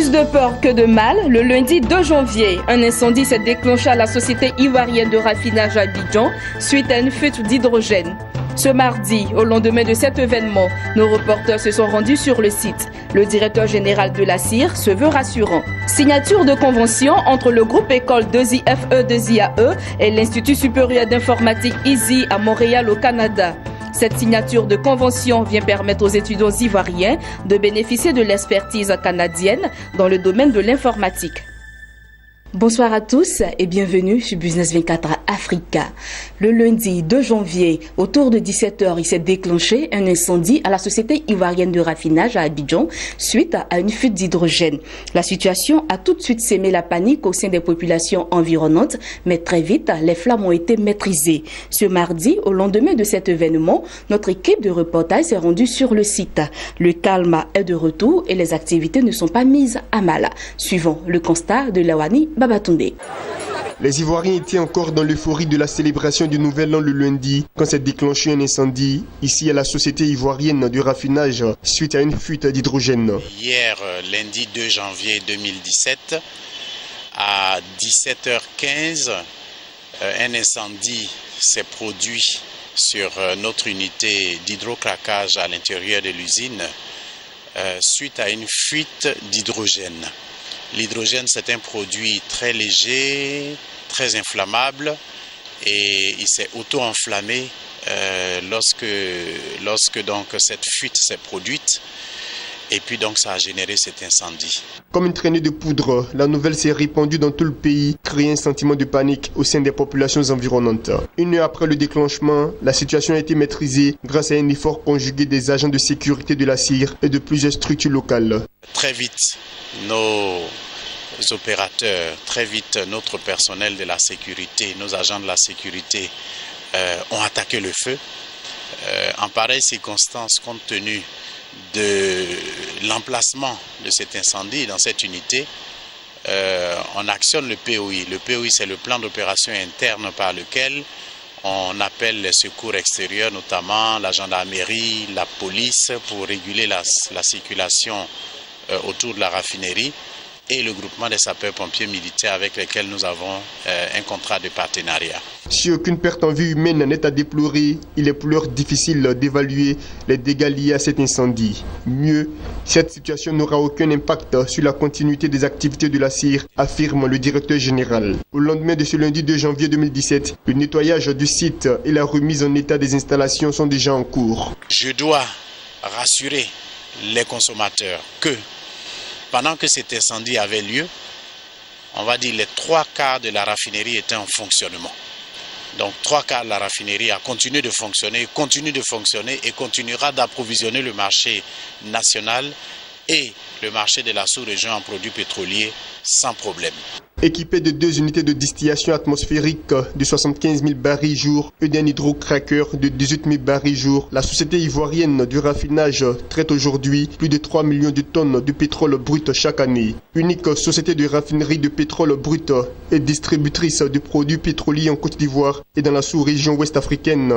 Plus de peur que de mal, le lundi 2 janvier, un incendie s'est déclenché à la société ivoirienne de raffinage à Abidjan suite à une fuite d'hydrogène. Ce mardi, au lendemain de cet événement, nos reporters se sont rendus sur le site. Le directeur général de la CIR se veut rassurant. Signature de convention entre le groupe école 2IFE2IAE et l'Institut supérieur d'informatique ISI à Montréal au Canada. Cette signature de convention vient permettre aux étudiants ivoiriens de bénéficier de l'expertise canadienne dans le domaine de l'informatique. Bonsoir à tous et bienvenue sur Business 24 Africa. Le lundi 2 janvier, autour de 17h, il s'est déclenché un incendie à la société ivoirienne de raffinage à Abidjan suite à une fuite d'hydrogène. La situation a tout de suite sémé la panique au sein des populations environnantes, mais très vite, les flammes ont été maîtrisées. Ce mardi, au lendemain de cet événement, notre équipe de reportage s'est rendue sur le site. Le calme est de retour et les activités ne sont pas mises à mal. Suivons le constat de Lawani Babatunde. Les Ivoiriens étaient encore dans l'euphorie de la célébration du Nouvel An le lundi quand s'est déclenché un incendie ici à la société ivoirienne de raffinage suite à une fuite d'hydrogène. Hier, lundi 2 janvier 2017, à 17h15, un incendie s'est produit sur notre unité d'hydrocraquage à l'intérieur de l'usine suite à une fuite d'hydrogène. L'hydrogène, c'est un produit très léger, très inflammable et il s'est auto-enflammé lorsque donc cette fuite s'est produite et puis donc ça a généré cet incendie. Comme une traînée de poudre, la nouvelle s'est répandue dans tout le pays, créant un sentiment de panique au sein des populations environnantes. Une heure après le déclenchement, la situation a été maîtrisée grâce à un effort conjugué des agents de sécurité de la CIR et de plusieurs structures locales. Très vite, nos opérateurs, très vite notre personnel de la sécurité, nos agents de la sécurité ont attaqué le feu. En pareille circonstance, compte tenu de l'emplacement de cet incendie dans cette unité, on actionne le POI. Le POI, c'est le plan d'opération interne par lequel on appelle les secours extérieurs, notamment la gendarmerie, la police, pour réguler la circulation autour de la raffinerie, et le groupement des sapeurs-pompiers militaires avec lesquels nous avons un contrat de partenariat. Si aucune perte en vie humaine n'est à déplorer, il est pour l'heure difficile d'évaluer les dégâts liés à cet incendie. Mieux, cette situation n'aura aucun impact sur la continuité des activités de la CIR, affirme le directeur général. Au lendemain de ce lundi 2 janvier 2017, le nettoyage du site et la remise en état des installations sont déjà en cours. Je dois rassurer les consommateurs que pendant que cet incendie avait lieu, on va dire les 3/4 de la raffinerie étaient en fonctionnement. Donc 3/4 de la raffinerie a continué de fonctionner, continue de fonctionner et continuera d'approvisionner le marché national et le marché de la sous-région en produits pétroliers sans problème. Équipé de 2 unités de distillation atmosphérique de 75 000 barils jour et d'un hydrocracker de 18 000 barils jour, la société ivoirienne du raffinage traite aujourd'hui plus de 3 millions de tonnes de pétrole brut chaque année. Unique société de raffinerie de pétrole brut et distributrice de produits pétroliers en Côte d'Ivoire et dans la sous-région ouest africaine,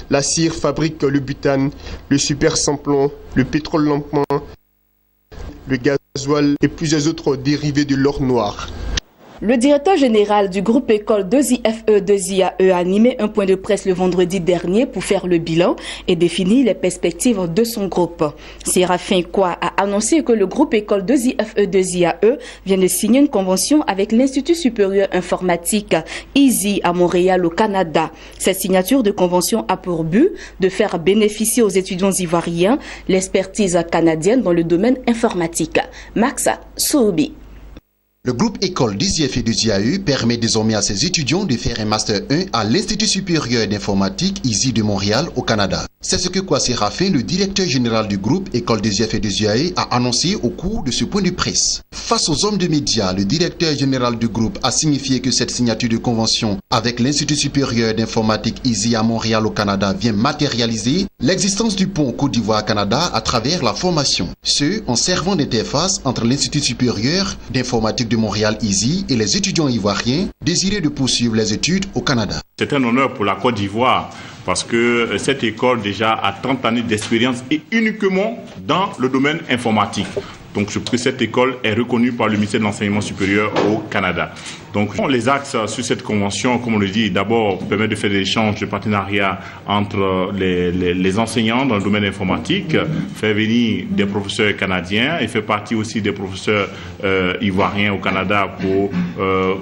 la CIR fabrique le butane, le super sans-plomb, le pétrole lampant, le gasoil et plusieurs autres dérivés de l'or noir. Le directeur général du groupe école 2IFE2IAE a animé un point de presse le vendredi dernier pour faire le bilan et définir les perspectives de son groupe. Séraphin Kwa a annoncé que le groupe école 2IFE2IAE vient de signer une convention avec l'Institut supérieur informatique ISI à Montréal au Canada. Cette signature de convention a pour but de faire bénéficier aux étudiants ivoiriens l'expertise canadienne dans le domaine informatique. Max Soubi. Le groupe école 2IFE2IAE permet désormais à ses étudiants de faire un Master 1 à l'Institut supérieur d'informatique ISI de Montréal au Canada. C'est ce que Kwasi Rafin, le directeur général du groupe école 2IFE2IAE, a annoncé au cours de ce point de presse. Face aux hommes de médias, le directeur général du groupe a signifié que cette signature de convention avec l'Institut supérieur d'informatique ISI à Montréal au Canada vient matérialiser l'existence du pont Côte d'Ivoire-Canada à travers la formation. Ce, en servant d'interface entre l'Institut supérieur d'informatique de Montréal ISI et les étudiants ivoiriens désirés de poursuivre les études au Canada. C'est un honneur pour la Côte d'Ivoire parce que cette école déjà a 30 années d'expérience et uniquement dans le domaine informatique. Donc cette école est reconnue par le ministère de l'Enseignement supérieur au Canada. Donc les axes sur cette convention, comme on le dit, d'abord permettent de faire des échanges de partenariat entre les enseignants dans le domaine informatique, faire venir des professeurs canadiens et faire partie aussi des professeurs ivoiriens au Canada pour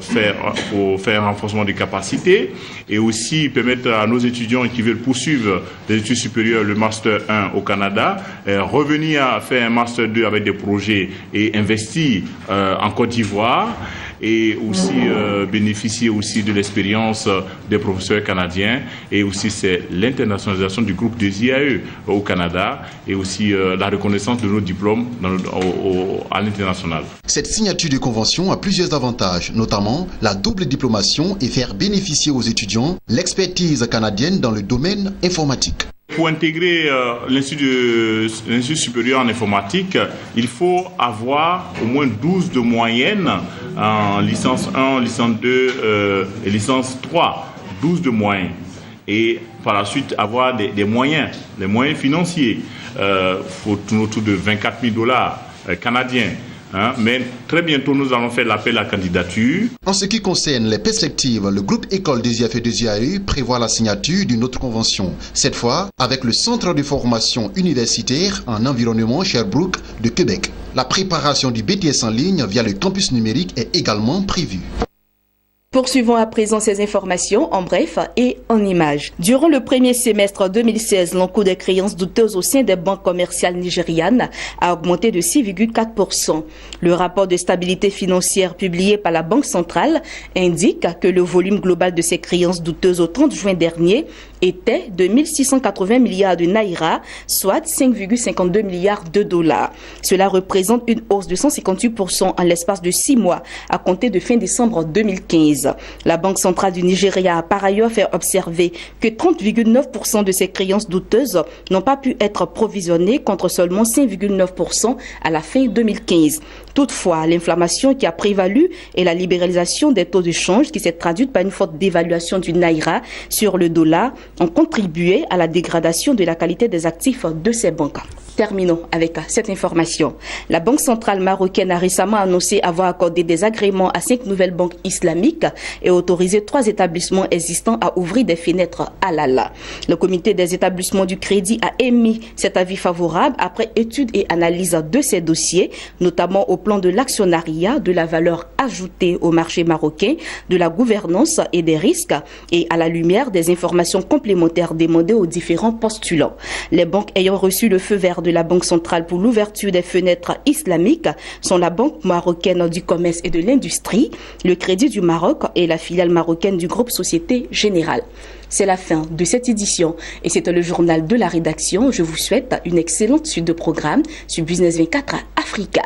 faire un renforcement des capacités, et aussi permettre à nos étudiants qui veulent poursuivre des études supérieures, le Master 1 au Canada, revenir à faire un Master 2 avec des projets et investir en Côte d'Ivoire, et aussi bénéficier aussi de l'expérience des professeurs canadiens, et aussi c'est l'internationalisation du groupe des IAE au Canada, et aussi la reconnaissance de nos diplômes à l'international. Cette signature de convention a plusieurs avantages, notamment la double diplomation et faire bénéficier aux étudiants l'expertise canadienne dans le domaine informatique. Pour intégrer l'Institut supérieur en informatique, il faut avoir au moins 12 de moyenne en licence 1, licence 2 et licence 3. 12 de moyenne. Et par la suite, avoir des moyens, les moyens financiers. Il faut tourner autour de 24 000 $ canadiens. Mais très bientôt, nous allons faire l'appel à candidature. En ce qui concerne les perspectives, le groupe École des IAF et des IAE prévoit la signature d'une autre convention, cette fois avec le Centre de formation universitaire en environnement Sherbrooke de Québec. La préparation du BTS en ligne via le campus numérique est également prévue. Poursuivons à présent ces informations en bref et en images. Durant le premier semestre 2016, l'encours des créances douteuses au sein des banques commerciales nigérianes a augmenté de 6,4%. Le rapport de stabilité financière publié par la Banque centrale indique que le volume global de ces créances douteuses au 30 juin dernier était de 1680 milliards de naira, soit 5,52 milliards de dollars. Cela représente une hausse de 158% en l'espace de 6 mois à compter de fin décembre 2015. La Banque centrale du Nigeria a par ailleurs fait observer que 30,9% de ces créances douteuses n'ont pas pu être provisionnées contre seulement 5,9% à la fin 2015. Toutefois, l'inflation qui a prévalu et la libéralisation des taux de change qui s'est traduite par une forte dévaluation du naira sur le dollar ont contribué à la dégradation de la qualité des actifs de ces banques. Terminons avec cette information. La Banque centrale marocaine a récemment annoncé avoir accordé des agréments à 5 nouvelles banques islamiques et autorisé 3 établissements existants à ouvrir des fenêtres halal. Le comité des établissements du crédit a émis cet avis favorable après étude et analyse de ces dossiers, notamment au plan de l'actionnariat, de la valeur ajoutée au marché marocain, de la gouvernance et des risques, et à la lumière des informations complémentaires demandées aux différents postulants. Les banques ayant reçu le feu vert de la Banque centrale pour l'ouverture des fenêtres islamiques sont la Banque marocaine du commerce et de l'industrie, le Crédit du Maroc et la filiale marocaine du groupe Société Générale. C'est la fin de cette édition et c'était le journal de la rédaction. Je vous souhaite une excellente suite de programmes sur Business 24 Africa.